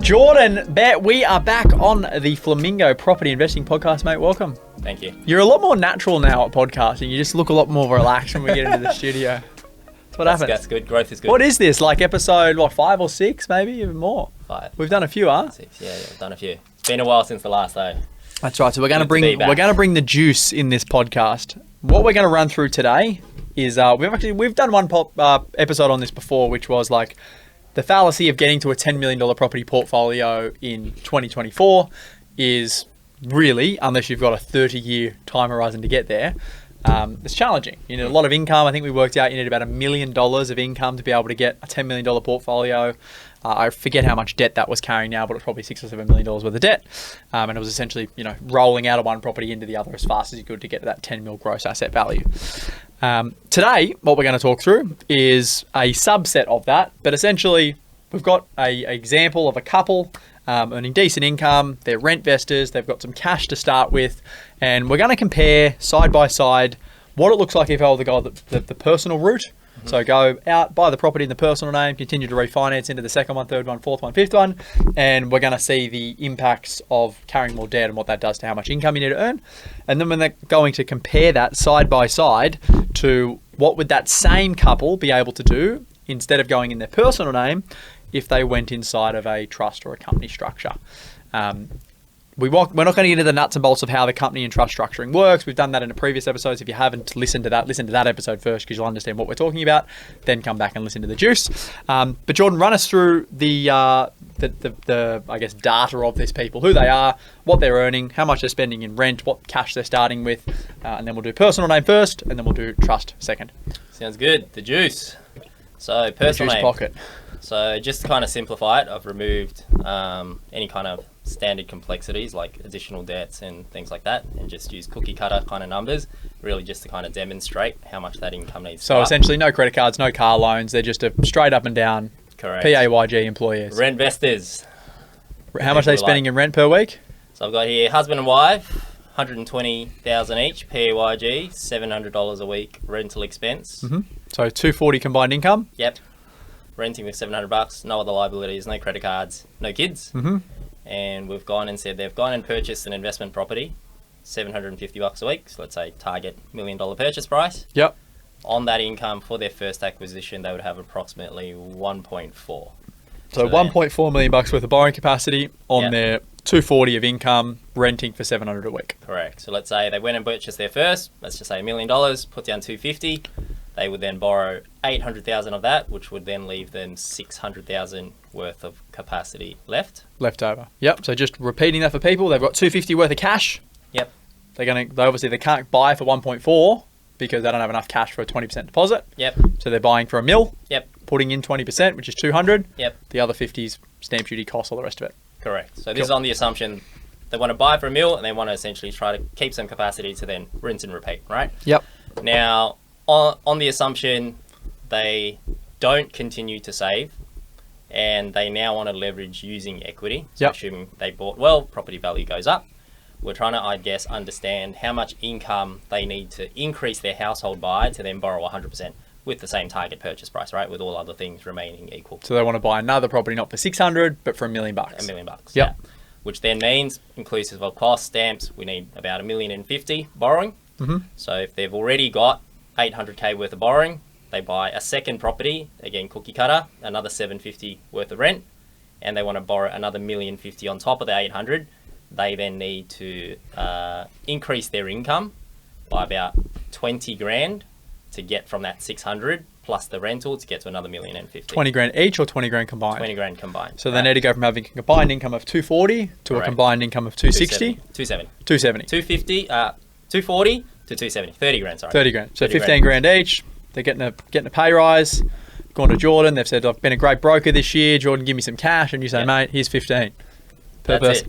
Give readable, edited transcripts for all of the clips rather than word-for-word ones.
Jordan, Bet, we are back on the Flamingo Property Investing Podcast, mate. Welcome. Thank you. You're a lot more natural now at podcasting. You just look a lot more relaxed when we get into the studio. That's what happens. That's good. Growth is good. What is this? Like episode, 5 or 6, maybe? Even more? 5. We've done a few, huh? 6. Yeah, we've done a few. It's been a while since the last, though. That's right. So we're going to bring the juice in this podcast. What we're going to run through today is we've done one episode on this before, which was like the fallacy of getting to a $10 million property portfolio in 2024 is really, unless you've got a 30-year time horizon to get there, it's challenging. You need a lot of income. I think we worked out you need about $1 million of income to be able to get a $10 million portfolio. I forget how much debt that was carrying now, but it was probably $6 or $7 million worth of debt. And it was essentially, rolling out of one property into the other as fast as you could to get to that 10 mil gross asset value. Today, what we're going to talk through is a subset of that, but essentially we've got an example of a couple earning decent income. They're rent investors. They've got some cash to start with, and we're going to compare side by side what it looks like if I were to go the personal route. So go out, buy the property in the personal name, continue to refinance into the second one, third one, fourth one, fifth one, and we're going to see the impacts of carrying more debt and what that does to how much income you need to earn. And then we're going to compare that side by side to what would that same couple be able to do instead of going in their personal name if they went inside of a trust or a company structure. We're not going to get into the nuts and bolts of how the company and trust structuring works. We've done that in the previous episodes. If you haven't listened to that, listen to that episode first because you'll understand what we're talking about. Then come back and listen to the juice. But Jordan, run us through the I guess data of these people, who they are, what they're earning, how much they're spending in rent, what cash they're starting with, and then we'll do personal name first, and then we'll do trust second. Sounds good. The juice. So personal name. Pocket. So just to kind of simplify it, I've removed any kind of standard complexities like additional debts and things like that, and just use cookie cutter kind of numbers, really just to kind of demonstrate how much that income needs to So essentially no credit cards, no car loans. They're just a straight up and down correct PAYG employees. Rent investors. How much are they spending in rent per week? So I've got here husband and wife, $120,000 each, PAYG, $700 a week rental expense. Mm-hmm. So $240 combined income. Yep. Renting with $700, no other liabilities, no credit cards, no kids. Mm-hmm. And we've gone and said they've gone and purchased an investment property, $750 a week. So let's say target $1 million purchase price. Yep. On that income for their first acquisition, they would have approximately 1.4. So $1.4 million worth of borrowing capacity on their $240 of income, renting for $700 a week. Correct. So let's say they went and purchased their first, let's just say $1 million, put down $250. They would then borrow $800,000 of that, which would then leave them $600,000 worth of capacity left over. Yep. So just repeating that for people, they've got $250 worth of cash. Yep. They obviously they can't buy for 1.4 because they don't have enough cash for a 20% deposit. Yep. So they're buying for $1 million. Yep. Putting in 20%, which is $200. Yep. The other 50's stamp duty costs, all the rest of it. Correct. So this is on the assumption they want to buy for $1 million and they want to essentially try to keep some capacity to then rinse and repeat, right? Yep. Now, on the assumption they don't continue to save and they now want to leverage using equity, so assuming they bought well, property value goes up. We're trying to, I guess, understand how much income they need to increase their household by to then borrow 100% with the same target purchase price, right? With all other things remaining equal. So they want to buy another property not for $600, but for $1 million. $1 million. Yep. Yeah. Which then means, inclusive of cost stamps, we need about $1,050,000 borrowing. Mm-hmm. So if they've already got $800K worth of borrowing, they buy a second property, again cookie cutter, another $750 worth of rent, and they want to borrow another $1,050,000 on top of the $800. They then need to increase their income by about $20,000 to get from that $600 plus the rental to get to another $1,050,000. $20,000 each or $20,000 combined? $20,000 combined. So they need to go from having a combined income of $240 to a combined income of $260. $270. $240 to $270. $30,000, sorry. $30,000. So $15,000 each. They're getting a pay rise. Gone to Jordan. They've said, I've been a great broker this year. Jordan, give me some cash. And you say, mate, here's 15 per person.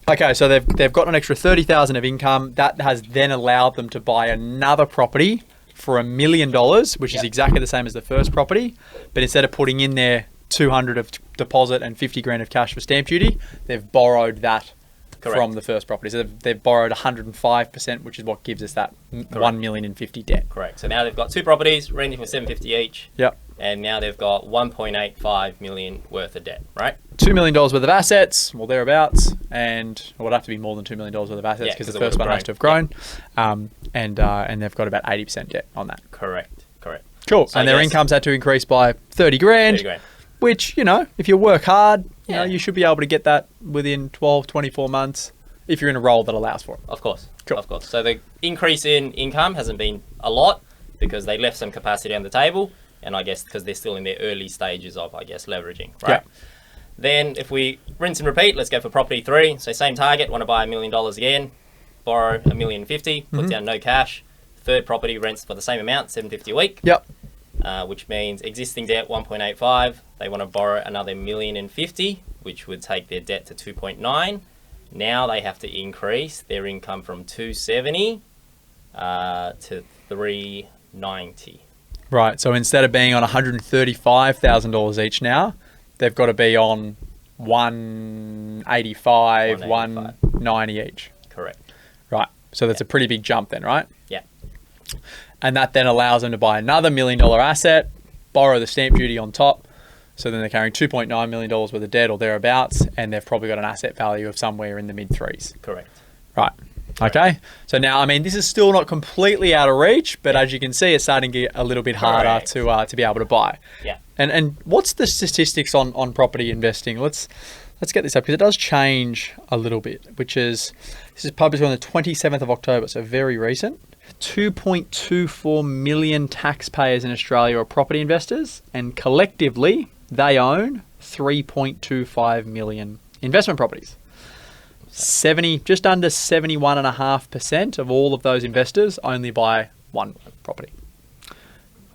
Okay, so they've got an extra $30,000 of income. That has then allowed them to buy another property for $1 million, which is exactly the same as the first property. But instead of putting in their $200 of deposit and $50,000 of cash for stamp duty, they've borrowed that from the first property. So they've borrowed 105%, which is what gives us that $1,050,000 debt. Correct. So now they've got two properties, renting for $750 each. Yep. and now they've got 1.85 million worth of debt, right? $2 million worth of assets, well, thereabouts, and it would have to be more than $2 million worth of assets because the first one has to have grown, and they've got about 80% debt on that. Correct. Cool. So and their income's had to increase by 30 grand, which, if you work hard, you should be able to get that within 12, 24 months if you're in a role that allows for it. Of course. Cool. Of course. So the increase in income hasn't been a lot because they left some capacity on the table, and I guess because they're still in their early stages of, leveraging, right? Yeah. Then if we rinse and repeat, let's go for property 3. So same target, want to buy $1 million again, borrow $1.05 million, put down no cash. Third property rents for the same amount, $750 a week. Yep. Which means existing debt 1.85. They want to borrow another $1.05 million, which would take their debt to 2.9. Now they have to increase their income from 270 to 390. Right. So instead of being on $135,000 each now, they've got to be on 185, 190 each. Correct. Right. So that's a pretty big jump then, right? Yeah. And that then allows them to buy another $1 million asset, borrow the stamp duty on top. So then they're carrying $2.9 million worth of debt or thereabouts, and they've probably got an asset value of somewhere in the mid-threes. Correct. Right. Okay. So now, this is still not completely out of reach, but as you can see, it's starting to get a little bit harder to be able to buy. Yeah. And what's the statistics on property investing? Let's get this up because it does change a little bit, this is published on the 27th of October, so very recent. 2.24 million taxpayers in Australia are property investors, and collectively they own 3.25 million investment properties. Just under 71.5% of all of those investors only buy one property.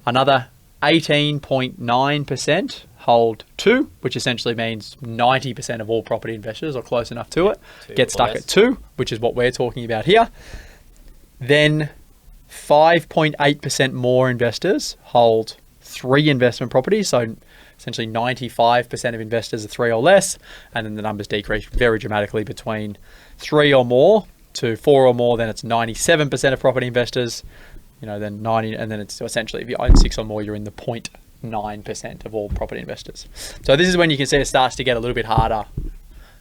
Another 18.9% hold 2, which essentially means 90% of all property investors, or close enough to it, get stuck at 2, which is what we're talking about here. Then 5.8% more investors hold 3 investment properties, so essentially 95% of investors are 3 or less, and then the numbers decrease very dramatically between 3 or more to 4 or more. Then it's 97% of property investors, then 90, and then it's essentially if you own 6 or more, you're in the 0.9% of all property investors. So this is when you can see it starts to get a little bit harder.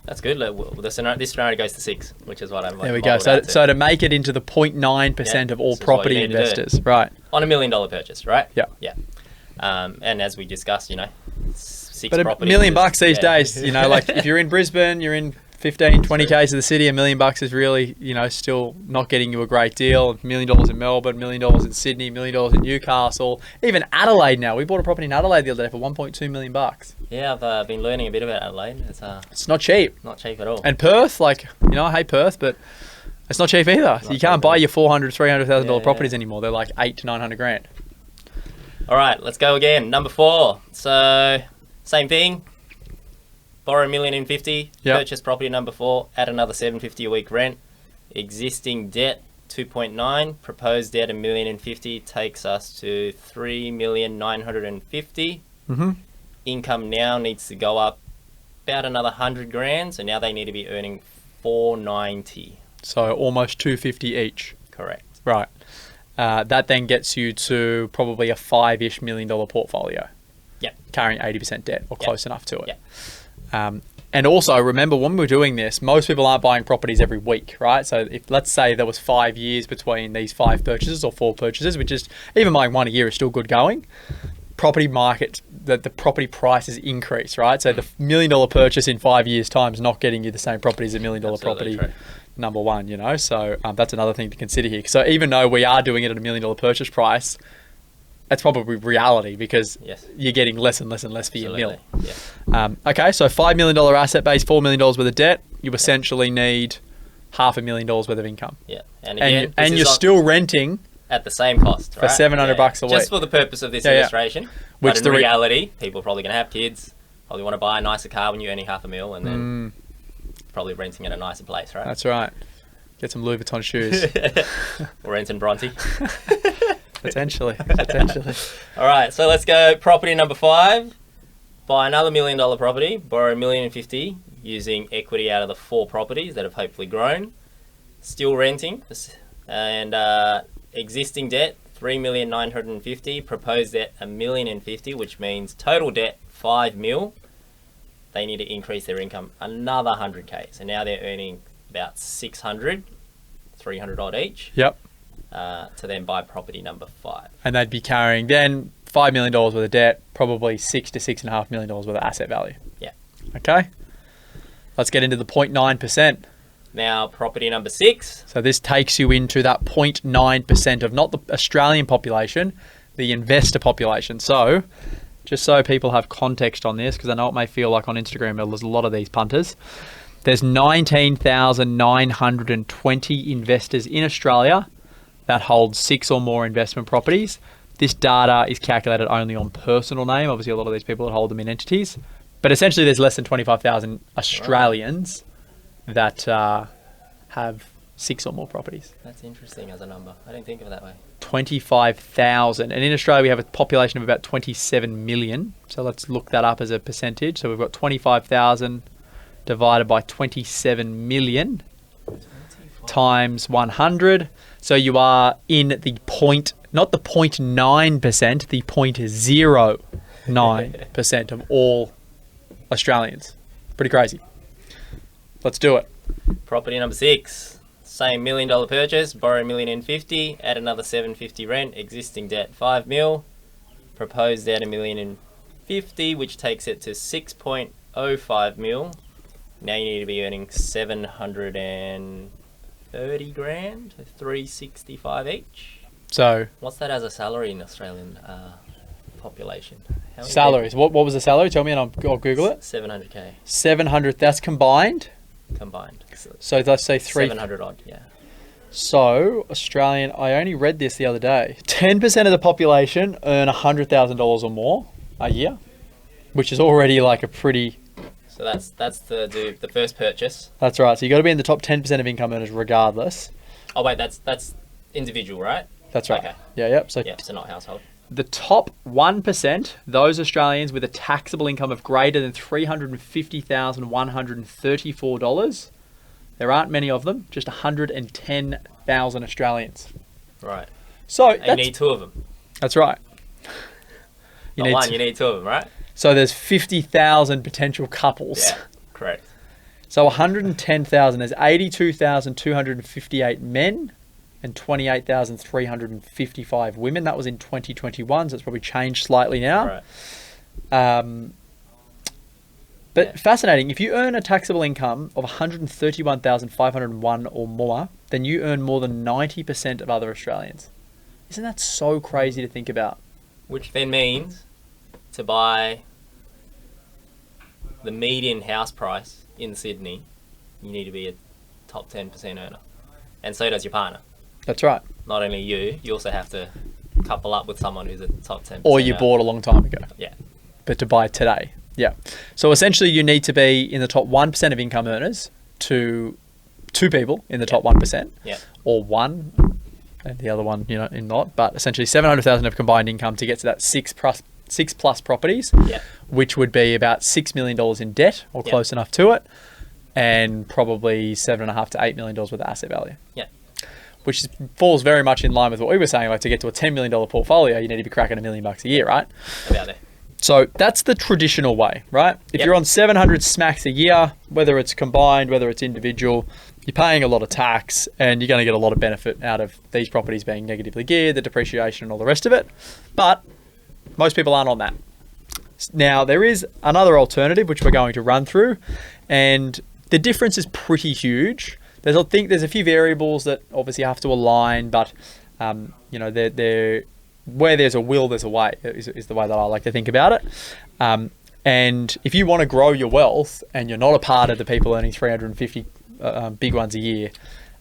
That's good. This scenario goes to 6, which is what I'm. There we go. So to make it into the 0.9% of all property investors, right? On $1 million purchase, right? Yeah. Yeah. And as we discussed, 6 but properties. $1 million days, like if you're in Brisbane, you're in 15, 20 k's of the city, $1 million is really, still not getting you a great deal. $1 million in Melbourne, $1 million in Sydney, $1 million in Newcastle, even Adelaide now. We bought a property in Adelaide the other day for $1.2 million. Yeah, I've been learning a bit about Adelaide. It's not cheap. Not cheap at all. And Perth, I hate Perth, but it's not cheap either. You can't buy your $400,000, $300,000 properties anymore. They're like $800,000 to $900,000. All right, let's go again. Number 4. So same thing. Borrow $1.05 million, purchase property number 4, add another $750 a week rent. Existing debt 2.9, proposed debt $1.05 million takes us to $3,950,000. Mm-hmm. Income now needs to go up about another $100,000, so now they need to be earning $490. So almost $250 each. Correct. Right. That then gets you to probably a $5-ish million portfolio. Yeah. Carrying 80% debt or close enough to it. Yeah. And also remember when we're doing this, most people aren't buying properties every week, right? So if let's say there was 5 years between these 5 purchases or 4 purchases, which is even buying one a year is still good going. Property market, the property prices increase, right? So the $1 million purchase in 5 years' time is not getting you the same property as a $1 million property. True. Number one, so that's another thing to consider here. So even though we are doing it at $1 million purchase price, that's probably reality because you're getting less and less and less for your mil. Yeah. Okay, so $5 million asset base, $4 million worth of debt, you essentially need $500,000 worth of income. Yeah, and again, and you're still renting at the same cost, for $700 a week, just for the purpose of this illustration. Which in reality, people are probably going to have kids, probably want to buy a nicer car when you're earning $500,000, and then probably renting at a nicer place, right? That's right. Get some Louis Vuitton shoes. Or renting Bronte. Potentially. All right, so let's go property number 5. Buy another $1 million property, borrow $1.05 million using equity out of the 4 properties that have hopefully grown. Still renting, and existing debt 3,950,000, proposed debt 1,050,000, which means total debt 5 mil. They need to increase their income another 100k. So now they're earning about 600, 300 odd each. Yep. To then buy property number 5. And they'd be carrying then $5 million worth of debt, probably $6 to $6.5 million worth of asset value. Yeah. Okay. Let's get into the 0.9%. Now, property number 6. So this takes you into that 0.9% of not the Australian population, the investor population. So just so people have context on this, because I know it may feel like on Instagram there's a lot of these punters. There's 19,920 investors in Australia that hold 6 or more investment properties. This data is calculated only on personal name. Obviously, a lot of these people that hold them in entities. But essentially, there's less than 25,000 Australians that have 6 or more properties. That's interesting as a number. I didn't think of it that way. 25,000. And in Australia, we have a population of about 27 million. So let's look that up as a percentage. So we've got 25,000 divided by 27 million times 100. So you are in the not the 0.9%, the 0.09% of all Australians. Pretty crazy. Let's do it. Property number 6. Same $1 million purchase, borrow $1,050,000, add another $750,000 rent, existing debt $5 million, proposed debt $1,050,000, which takes it to $6.05 million. Now you need to be earning $730,000, $365,000 each. So what's that as a salary in Australian population? How many salaries. What was the salary? Tell me, and I'll Google it. 700k 700. That's combined. So let's say 700 odd. Yeah. So Australian. I only read this the other day. 10% of the population earn $100,000 or more a year, which is already like a pretty. So that's the first purchase. That's right. So you got to be in the top 10% of income earners regardless. Oh wait, that's individual, right? That's right. Okay. Yeah. Yep. So not household. The top 1%, those Australians with a taxable income of greater than $350,134. There aren't many of them, just 110,000 Australians. Right. So you need 2 of them. That's right. You need 2 of them, right? So there's 50,000 potential couples. Yeah, correct. So 110,000, there's 82,258 men and 28,355 women. That was in 2021, so it's probably changed slightly now. Right. But fascinating, if you earn a taxable income of 131,501 or more, then you earn more than 90% of other Australians. Isn't that so crazy to think about? Which then means to buy the median house price in Sydney, you need to be a top 10% earner. And so does your partner. That's right. Not only you also have to couple up with someone who's a top 10%. Or you bought a long time ago. Yeah. But to buy today. Yeah. So essentially you need to be in the top 1% of income earners to 2 people in the top 1%. Yeah. Or 1 and the other one, in not. But essentially 700,000 of combined income to get to that 6 plus properties, which would be about $6 million in debt or close enough to it, and probably $7.5 to $8 million worth of asset value. Yeah. Which falls very much in line with what we were saying. Like to get to a $10 million portfolio, you need to be cracking $1 million a year, right? About there. So that's the traditional way, right? If you're on 700 smacks a year, whether it's combined, whether it's individual, you're paying a lot of tax and you're going to get a lot of benefit out of these properties being negatively geared, the depreciation and all the rest of it. But most people aren't on that. Now, there is another alternative, which we're going to run through, and the difference is pretty huge. I think there's a few variables that obviously have to align, but they're where there's a will, there's a way, is the way that I like to think about it. And if you want to grow your wealth and you're not a part of the people earning 350 big ones a year,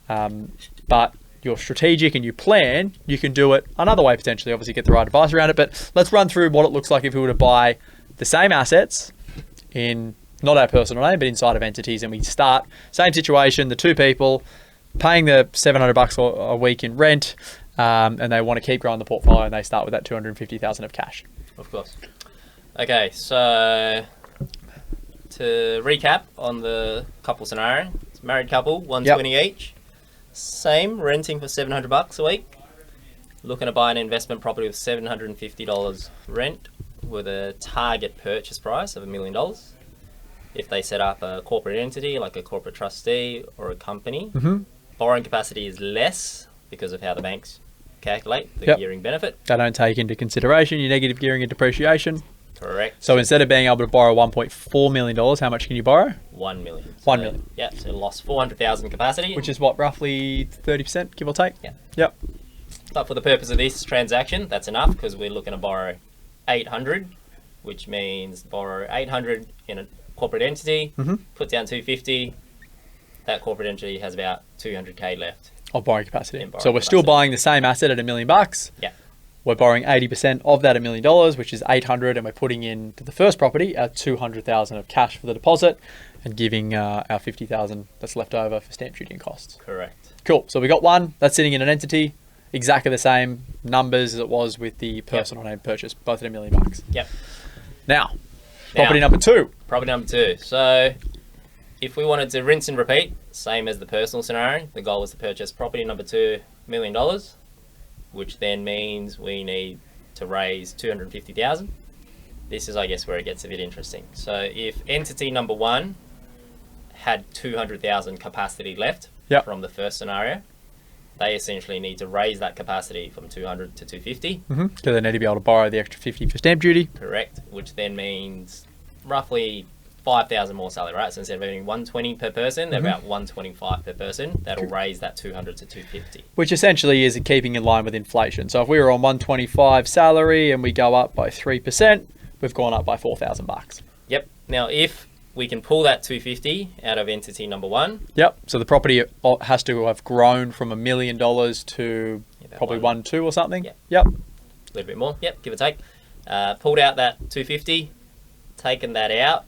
but you're strategic and you plan, you can do it another way potentially, obviously get the right advice around it. But let's run through what it looks like if we were to buy the same assets in not our personal name, but inside of entities, and we start, same situation, the 2 people paying the $700 a week in rent, and they want to keep growing the portfolio, and they start with that $250,000 of cash. Of course. Okay, so to recap on the couple scenario, it's a married couple, 120 each, same, renting for $700 a week. looking to buy an investment property with $750 rent with a target purchase price of $1 million. If they set up a corporate entity like a corporate trustee or a company, borrowing capacity is less because of how the banks calculate the gearing benefit. They don't take into consideration your negative gearing and depreciation. Correct. So instead of being able to borrow $1.4 million, how much can you borrow? $1 million. So, $1 million. Yeah, so lost 400,000 capacity. Which is what, roughly 30%, give or take? Yeah. Yep. But for the purpose of this transaction, that's enough because we're looking to borrow 800, which means borrow 800 in a corporate entity, put down 250. That corporate entity has about 200K left of borrowing capacity. So we're still buying the same asset at $1 million. Yeah. We're borrowing 80% of that $1 million, which is 800, and we're putting into the first property our 200,000 of cash for the deposit, and giving our 50,000 that's left over for stamp duty and costs. Correct. Cool. So we got one that's sitting in an entity, exactly the same numbers as it was with the personal name purchase, both at $1 million. Yep. Now, property number two. Property number two. So if we wanted to rinse and repeat, same as the personal scenario, the goal was to purchase property number two, $1 million, which then means we need to raise 250,000. This is, I guess, where it gets a bit interesting. So if entity number one had 200,000 capacity left from the first scenario, they essentially need to raise that capacity from 200 to 250. So they need to be able to borrow the extra 50 for stamp duty. Correct, which then means roughly 5,000 more salary, right? So instead of earning 120 per person, they're about 125 per person. That'll raise that 200 to 250. Which essentially is keeping in line with inflation. So if we were on 125 salary and we go up by 3%, we've gone up by $4,000. Yep. Now, if we can pull that 250 out of entity number one. Yep. So the property has to have grown from $1 million to probably 1.2 or something. Yep. A little bit more. Yep. Give or take. Pulled out that 250, taken that out.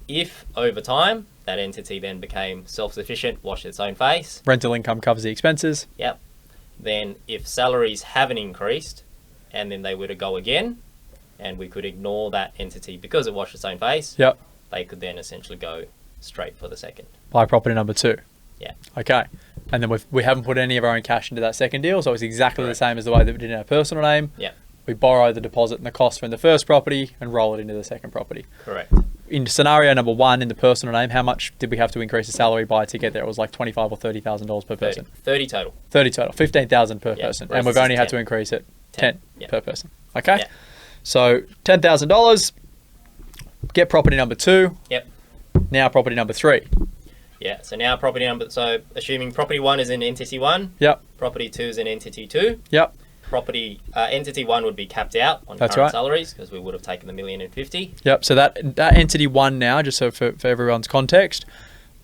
If over time that entity then became self-sufficient, washed its own face. Rental income covers the expenses. Yep. Then if salaries haven't increased and then they were to go again and we could ignore that entity because it washed its own face. Yep. They could then essentially go straight for the second. Buy property number two. Yeah. Okay. And then we haven't put any of our own cash into that second deal, so it's exactly the same as the way that we did in our personal name. Yeah. We borrow the deposit and the cost from the first property and roll it into the second property. Correct. In scenario number one, in the personal name, how much did we have to increase the salary by to get there? It was like $25,000 or $30,000 per person. 30 total. 30 total. 15,000 per person. And we've only had to increase it 10 per person. Okay. Yeah. So $10,000. Get property number two. Yep. Now property number three. Yeah. So now property number. So assuming property one is in entity one. Yep. Property two is in entity two. Yep. Property entity one would be capped out on current salaries because we would have taken the $1,050,000. Yep. So that entity one now, just so for everyone's context,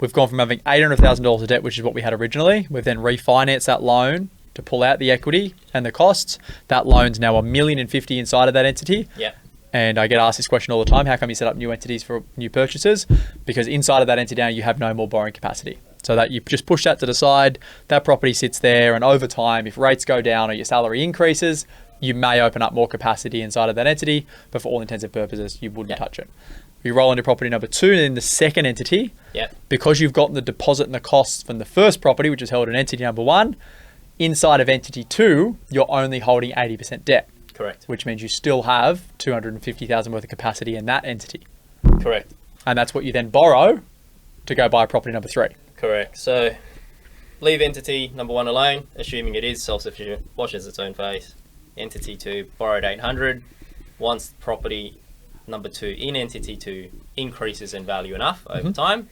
we've gone from having $800,000 of debt, which is what we had originally. We've then refinanced that loan to pull out the equity and the costs. That loan's now $1,050,000 inside of that entity. Yep. And I get asked this question all the time: how come you set up new entities for new purchases? Because inside of that entity now you have no more borrowing capacity. So that you just push that to the side, that property sits there, and over time, if rates go down or your salary increases, you may open up more capacity inside of that entity, but for all intensive purposes, you wouldn't touch it. You roll into property number two, and in the second entity, because you've gotten the deposit and the costs from the first property, which is held in entity number one, inside of entity two, you're only holding 80% debt. Correct. Which means you still have 250,000 worth of capacity in that entity. Correct. And that's what you then borrow to go buy property number three. Correct. So leave entity number one alone, assuming it is self-sufficient, washes its own face. Entity two, borrowed 800. Once property number two in entity two increases in value enough over time,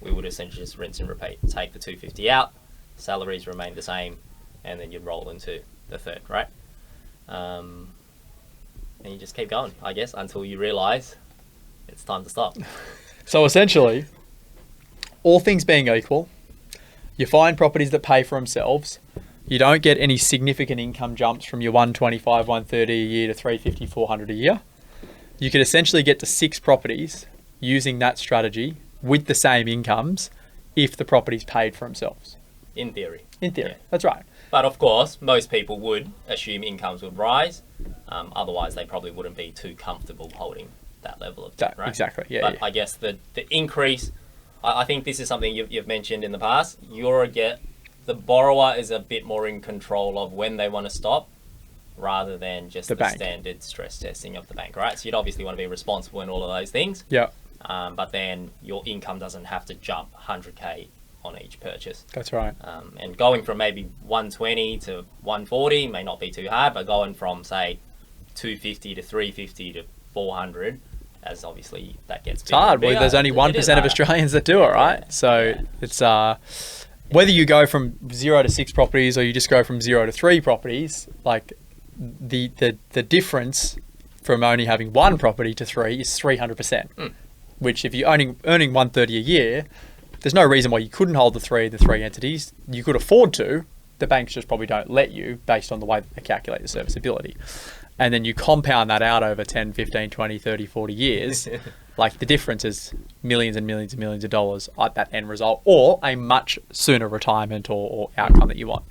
we would essentially just rinse and repeat. Take the 250 out, salaries remain the same, and then you'd roll into the third, right? And you just keep going, I guess, until you realise it's time to stop. So essentially, all things being equal, you find properties that pay for themselves. You don't get any significant income jumps from your 125, 130 a year to 350, 400 a year. You could essentially get to 6 properties using that strategy with the same incomes if the properties paid for themselves. In theory. In theory, that's right. But of course, most people would assume incomes would rise. Otherwise, they probably wouldn't be too comfortable holding that level of debt, right? Exactly, yeah. But I guess the increase, I think this is something you've mentioned in the past. The the borrower is a bit more in control of when they want to stop, rather than just the standard stress testing of the bank, right? So you'd obviously want to be responsible in all of those things. Yeah. But then your income doesn't have to jump 100K on each purchase. That's right. And going from maybe 120 to 140 may not be too hard, but going from, say, 250 to 350 to 400, as obviously that gets bigger. It's hard. Well, there's only 1% of Australians that do it, right? So it's whether you go from 0 to 6 properties or you just go from 0 to 3 properties, like the difference from only having 1 property to 3 is 300%. Which if you're earning 130 a year, there's no reason why you couldn't hold the three entities. You could afford to. The banks just probably don't let you based on the way they calculate the serviceability. And then you compound that out over 10, 15, 20, 30, 40 years. Like the difference is millions and millions and millions of dollars at that end result, or a much sooner retirement or outcome that you want.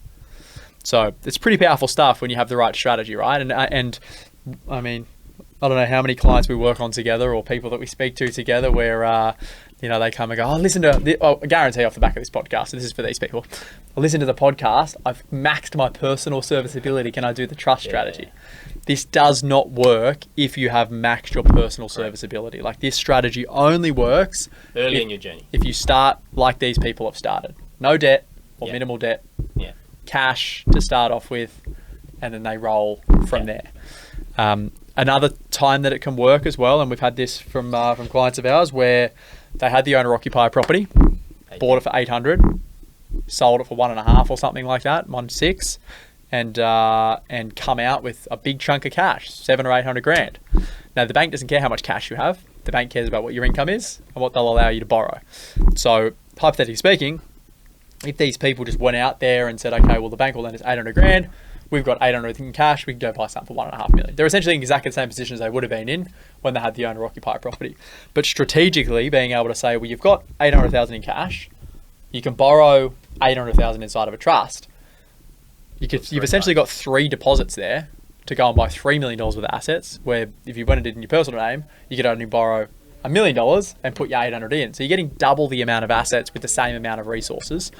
So it's pretty powerful stuff when you have the right strategy, right? And I mean, I don't know how many clients we work on together or people that we speak to together where, they come and go, I guarantee off the back of this podcast, so this is for these people. I listen to the podcast, I've maxed my personal serviceability, can I do the trust strategy? This does not work if you have maxed your personal serviceability. Like this strategy only works early in your journey. If you start like these people have started. No debt or minimal debt, cash to start off with, and then they roll from there. Another time that it can work as well, and we've had this from clients of ours where they had the owner-occupier property, bought it for 800, sold it for 1.5 or something like that, 1.6, and come out with a big chunk of cash, 700 or 800 grand. Now the bank doesn't care how much cash you have. The bank cares about what your income is and what they'll allow you to borrow. So hypothetically speaking, if these people just went out there and said, okay, well the bank will lend us 800 grand. We've got 800 in cash, we can go buy something for 1.5 million. They're essentially in exactly the same position as they would have been in when they had the owner-occupier property. But strategically being able to say, well, you've got 800,000 in cash, you can borrow 800,000 inside of a trust. You've essentially got 3 deposits there to go and buy $3 million worth of assets, where if you went and did it in your personal name, you could only borrow $1 million and put your 800 in. So you're getting double the amount of assets with the same amount of resources.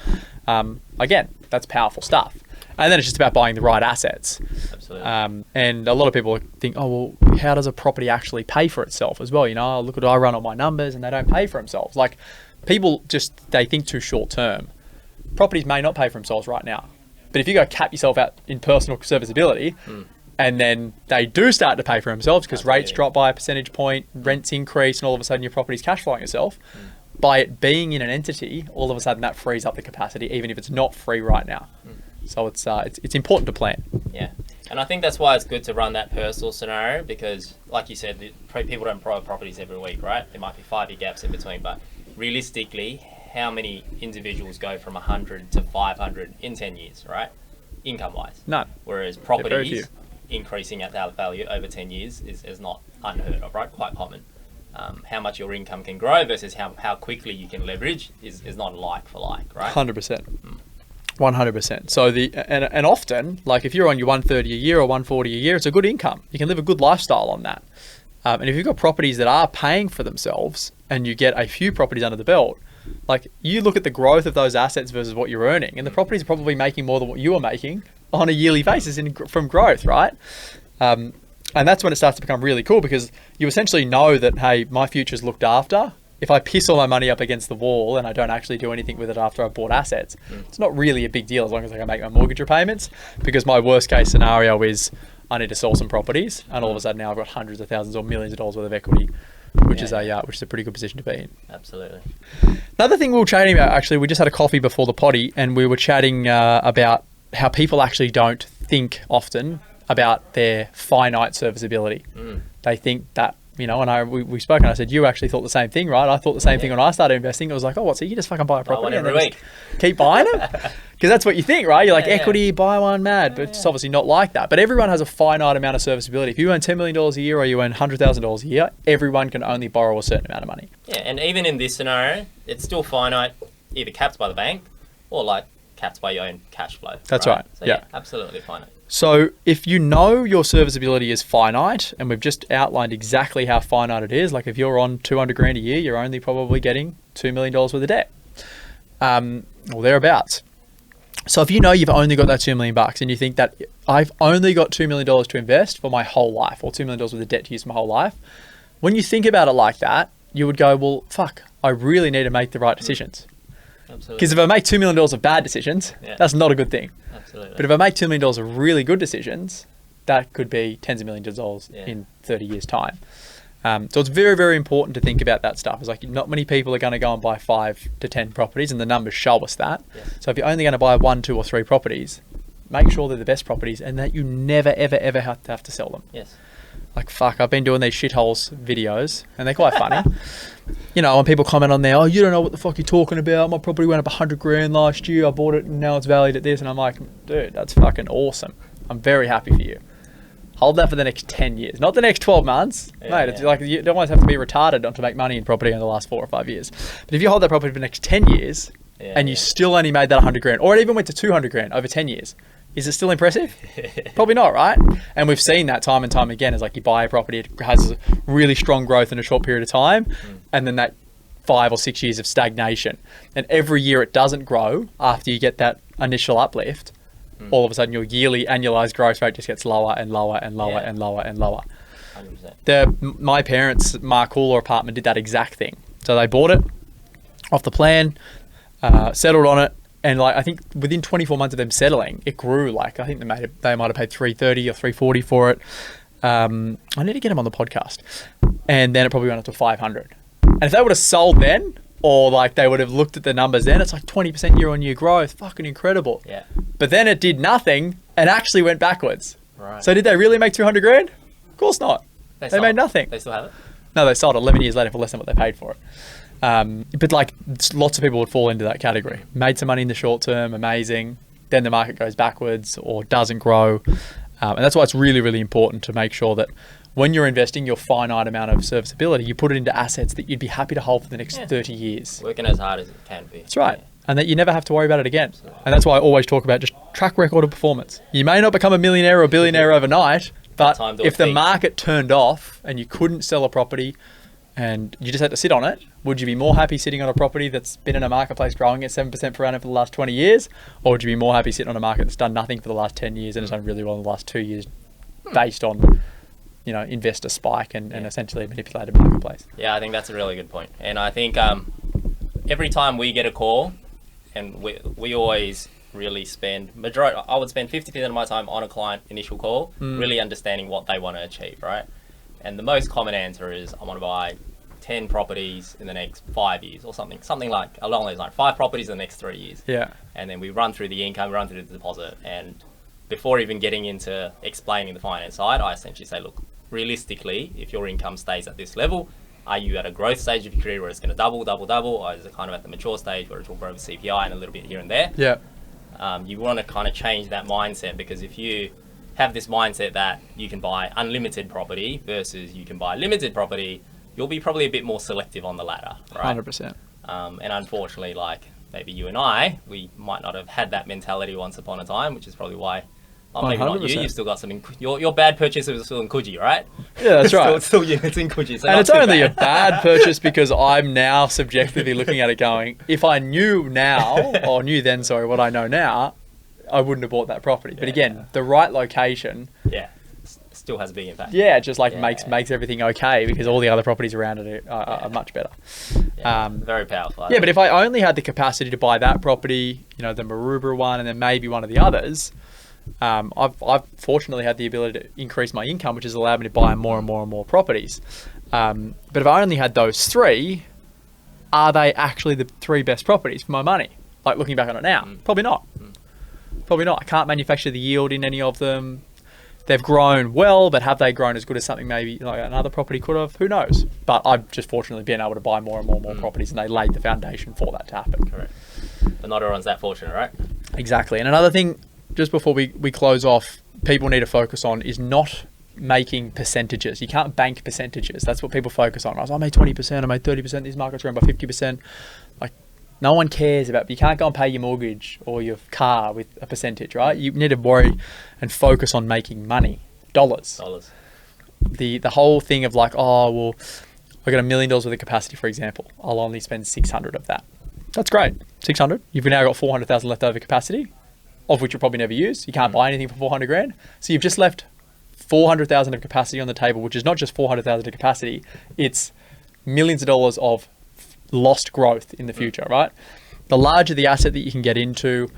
Again, that's powerful stuff. And then it's just about buying the right assets. Absolutely. And a lot of people think, oh, well, how does a property actually pay for itself as well? Look at I run on my numbers and they don't pay for themselves. Like people they think too short term. Properties may not pay for themselves right now. But if you go cap yourself out in personal serviceability and then they do start to pay for themselves because rates drop by a percentage point, rents increase, and all of a sudden your property's cash flowing itself, by it being in an entity, all of a sudden that frees up the capacity, even if it's not free right now. So it's important to plan. Yeah, and I think that's why it's good to run that personal scenario because, like you said, people don't borrow properties every week, right? There might be 5-year gaps in between, but realistically, how many individuals go from 100 to 500 in 10 years, right? Income-wise. None. Whereas properties increasing at that value over 10 years is not unheard of, right? Quite common. How much your income can grow versus how quickly you can leverage is not like for like, right? 100%. 100%. So and often, like if you're on your 130 a year or 140 a year, it's a good income. You can live a good lifestyle on that. And if you've got properties that are paying for themselves and you get a few properties under the belt, like you look at the growth of those assets versus what you're earning, and the properties are probably making more than what you are making on a yearly basis from growth, right? And that's when it starts to become really cool because you essentially know that, hey, my future's looked after. If I piss all my money up against the wall and I don't actually do anything with it after I've bought assets, it's not really a big deal as long as I can make my mortgage repayments, because my worst case scenario is I need to sell some properties and all of a sudden now I've got hundreds of thousands or millions of dollars worth of equity, which is a pretty good position to be in. Absolutely. Another thing we were chatting about, actually, we just had a coffee before the potty and we were chatting about how people actually don't think often about their finite serviceability. They think that, and we spoke and I said, you actually thought the same thing, right? I thought the same thing when I started investing. It was like, oh, what? So you just fucking buy a property and then just keep buying them? Because that's what you think, right? You're like, equity, buy one, mad. But it's obviously not like that. But everyone has a finite amount of serviceability. If you earn $10 million a year or you earn $100,000 a year, everyone can only borrow a certain amount of money. Yeah, and even in this scenario, it's still finite, either capped by the bank or like capped by your own cash flow. That's right. So yeah, absolutely finite. So if you know your serviceability is finite, and we've just outlined exactly how finite it is, like if you're on 200 grand a year, you're only probably getting $2 million worth of debt, or thereabouts. So if you know you've only got that $2 million and you think that I've only got $2 million to invest for my whole life, or $2 million worth of debt to use my whole life, when you think about it like that, you would go, well, fuck, I really need to make the right decisions. Absolutely. Because if I make $2 million of bad decisions, that's not a good thing. Absolutely. But if I make $2 million of really good decisions, that could be tens of millions of dollars in 30 years' time. So it's very, very important to think about that stuff. It's like not many people are going to go and buy 5 to 10 properties, and the numbers show us that. Yes. So if you're only going to buy 1, 2, or 3 properties, make sure they're the best properties and that you never, ever, ever have to sell them. Yes. Like, fuck, I've been doing these shitholes videos, and they're quite funny. You know, when people comment on there, oh, you don't know what the fuck you're talking about. My property went up 100 grand last year. I bought it and now it's valued at this. And I'm like, dude, that's fucking awesome. I'm very happy for you. Hold that for the next 10 years, not the next 12 months. Mate, it's like you don't always have to be retarded not to make money in property in the last 4 or 5 years. But if you hold that property for the next 10 years and you still only made that 100 grand, or it even went to 200 grand over 10 years, is it still impressive? Probably not, right? And we've seen that time and time again. It's like you buy a property, it has really strong growth in a short period of time, and then that 5 or 6 years of stagnation. And every year it doesn't grow after you get that initial uplift. All of a sudden your yearly annualized growth rate just gets lower and lower and lower and lower and lower. 100%. My parents' Marcoola apartment did that exact thing. So they bought it off the plan, settled on it, and like I think within 24 months of them settling, it grew. Like I think they might have paid $330 or $340 for it. I need to get them on the podcast, and then it probably went up to $500. And if they would have sold then, or like they would have looked at the numbers then, it's like 20% year-on-year growth. Fucking incredible. Yeah. But then it did nothing and actually went backwards. Right. So did they really make 200 grand? Of course not. They made nothing. They still have it? No, they sold it 11 years later for less than what they paid for it. But like lots of people would fall into that category. Made some money in the short term, amazing. Then the market goes backwards or doesn't grow. And that's why it's really, really important to make sure that when you're investing your finite amount of serviceability, you put it into assets that you'd be happy to hold for the next 30 years. Working as hard as it can be. That's right. Yeah. And that you never have to worry about it again. Absolutely. And that's why I always talk about just track record of performance. You may not become a millionaire or a billionaire overnight, but if the market turned off and you couldn't sell a property and you just had to sit on it, would you be more happy sitting on a property that's been in a marketplace growing at 7% per annum for the last 20 years? Or would you be more happy sitting on a market that's done nothing for the last 10 years and has done really well in the last 2 years based on, you know, investor spike and essentially a manipulated marketplace? Yeah, I think that's a really good point. And I think every time we get a call, and we always really spend I would spend 50% of my time on a client initial call, really understanding what they want to achieve, right? And the most common answer is I want to buy 10 properties in the next 5 years or something like along those lines, 5 properties in the next 3 years. Yeah. And then we run through the income, run through the deposit, and before even getting into explaining the finance side, I essentially say, look, realistically, if your income stays at this level, are you at a growth stage of your career where it's going to double, or is it kind of at the mature stage where it will grow with CPI and a little bit here and there? Yeah. You want to kind of change that mindset, because if you have this mindset that you can buy unlimited property versus you can buy limited property, you'll be probably a bit more selective on the latter, right? 100%. And unfortunately, like maybe you and I, we might not have had that mentality once upon a time, which is probably why. Oh, maybe not you. You've still got some. Your bad purchase was still in Coogee, right? Yeah, that's right. It's still units in Coogee. So and it's only a bad purchase because I'm now subjectively looking at it going, if I knew now, or knew then, sorry, what I know now, I wouldn't have bought that property. But again, the right location. Yeah, still has a big impact. Yeah, it just like makes everything okay because all the other properties around it are much better. Yeah, very powerful. Yeah, but if I only had the capacity to buy that property, you know, the Maroubra one, and then maybe one of the others. I've fortunately had the ability to increase my income, which has allowed me to buy more and more and more properties. But if I only had those 3, are they actually the 3 best properties for my money? Like looking back on it now, probably not. Probably not. I can't manufacture the yield in any of them. They've grown well, but have they grown as good as something maybe like another property could have? Who knows? But I've just fortunately been able to buy more and more and more properties, and they laid the foundation for that to happen. Correct. But not everyone's that fortunate, right? Exactly. And another thing, just before we close off, people need to focus on is not making percentages. You can't bank percentages. That's what people focus on. I made 20%, I made 30%, these markets are by 50%. Like, no one cares about, you can't go and pay your mortgage or your car with a percentage, right? You need to worry and focus on making money. Dollars. The whole thing of like, oh, well, I got $1 million worth of capacity, for example. I'll only spend 600 of that. That's great. 600. You've now got 400,000 left over capacity. of which you'll probably never use. You can't buy anything for 400 grand. So you've just left 400,000 of capacity on the table, which is not just 400,000 of capacity, it's millions of dollars of lost growth in the future, right? The larger the asset that you can get into,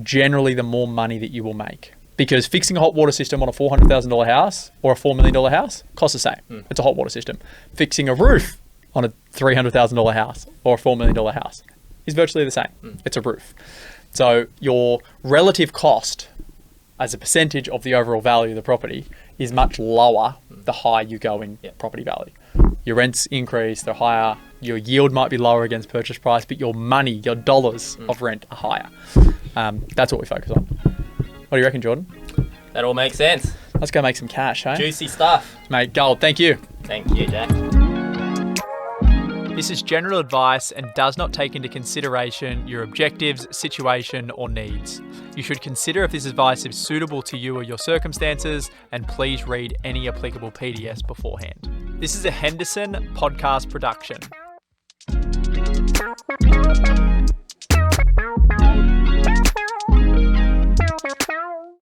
generally the more money that you will make. Because fixing a hot water system on a $400,000 house or a $4 million house costs the same. It's a hot water system. Fixing a roof on a $300,000 house or a $4 million house is virtually the same. It's a roof. So your relative cost as a percentage of the overall value of the property is much lower the higher you go in property value. Your rents increase, they're higher. Your yield might be lower against purchase price, but your money, your dollars of rent are higher. That's what we focus on. What do you reckon, Jordan? That all makes sense. Let's go make some cash, hey? Juicy stuff. Mate, gold. Thank you. Thank you, Jack. This is general advice and does not take into consideration your objectives, situation, or needs. You should consider if this advice is suitable to you or your circumstances, and please read any applicable PDS beforehand. This is a Henderson podcast production.